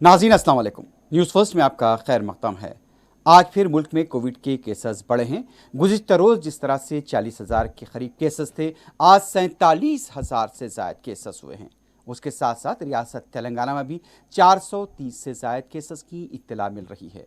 नाज़रीन अस्सलाम वालेकुम। न्यूज़ फर्स्ट में आपका खैर मक़दम है। आज फिर मुल्क में कोविड के केसेस बढ़े हैं। गुज़िश्ता रोज़ जिस तरह से 40,000 के करीब केसेस थे, आज 47,000 से ज़ायद केसेस हुए हैं। उसके साथ साथ रियासत तेलंगाना में भी 430 से ज़ायद केसेस की इत्तला मिल रही है।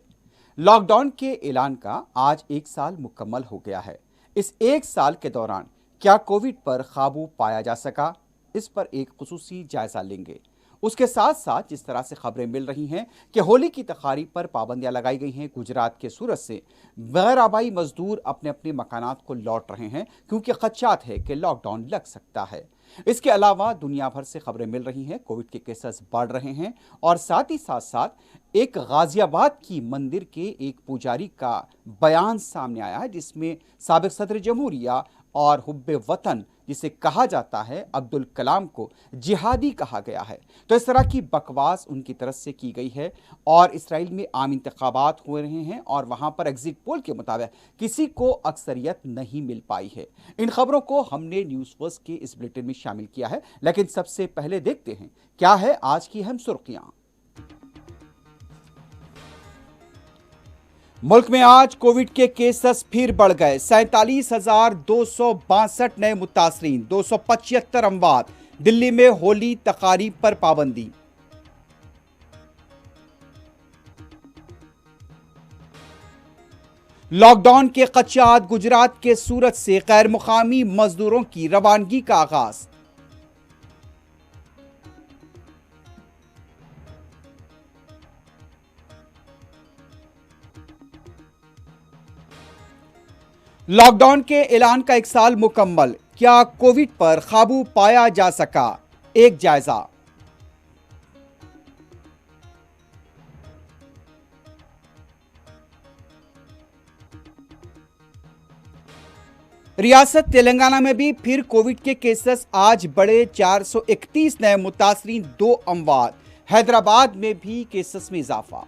लॉकडाउन के ऐलान का आज 1 साल मुकम्मल हो गया है। इस 1 साल के दौरान क्या कोविड पर काबू पाया जा सका, इस पर एक खुसूसी जायज़ा लेंगे। उसके साथ साथ जिस तरह से खबरें मिल रही हैं कि होली की तकारीब पर पाबंदियां लगाई गई हैं, गुजरात के सूरत से गैर आबाई मजदूर अपने अपने मकानात को लौट रहे हैं क्योंकि खदशात है कि लॉकडाउन लग सकता है। इसके अलावा दुनिया भर से खबरें मिल रही हैं, कोविड के केसेस बढ़ रहे हैं और साथ ही साथ साथ एक गाजियाबाद की मंदिर के एक पुजारी का बयान सामने आया है जिसमें साबिक सदर जमहूरिया और हुब्बे वतन जिसे कहा जाता है अब्दुल कलाम को जिहादी कहा गया है। तो इस तरह की बकवास उनकी तरफ से की गई है और इसराइल में आम इंतखाबात हो रहे हैं और वहां पर एग्जिट पोल के मुताबिक किसी को अक्सरियत नहीं मिल पाई है। इन खबरों को हमने न्यूज़ फर्स्ट के इस बुलेटिन में शामिल किया है, लेकिन सबसे पहले देखते हैं क्या है आज की अहम सुर्खियां। मुल्क में आज कोविड के केसेस फिर बढ़ गए। 47,262 नए मुतासरीन, 275 अमवात। दिल्ली में होली तकारीब पर पाबंदी। लॉकडाउन के खदशात, गुजरात के सूरत से गैर मुकामी मजदूरों की रवानगी का आगाज। लॉकडाउन के ऐलान का 1 साल मुकम्मल, क्या कोविड पर काबू पाया जा सका, एक जायजा। रियासत तेलंगाना में भी फिर कोविड के केसेस आज बढ़े, 431 नए मुतासरीन, 2 अमवात। हैदराबाद में भी केसेस में इजाफा।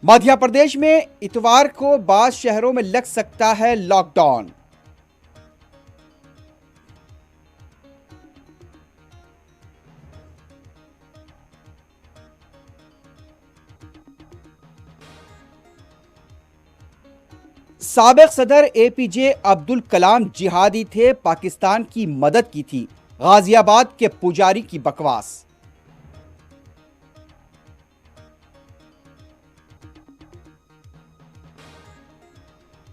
मध्य प्रदेश में इतवार को बाज़ शहरों में लग सकता है लॉकडाउन। साबिक सदर एपीजे अब्दुल कलाम जिहादी थे, पाकिस्तान की मदद की थी, गाजियाबाद के पुजारी की बकवास।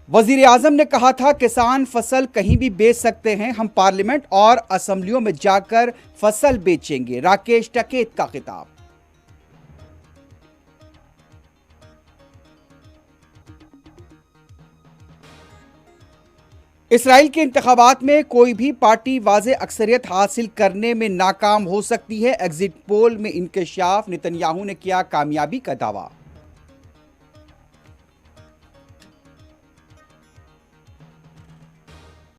वजीर आजम ने कहा था किसान फसल कहीं भी बेच सकते हैं, हम पार्लियामेंट और असेंबलियों में जाकर फसल बेचेंगे, राकेश टिकैत का खिताब। इसराइल के इंतखाबात में कोई भी पार्टी वाज़े अक्सरियत हासिल करने में नाकाम हो सकती है, एग्जिट पोल में इंकशाफ, नेतन्याहू ने किया कामयाबी का दावा।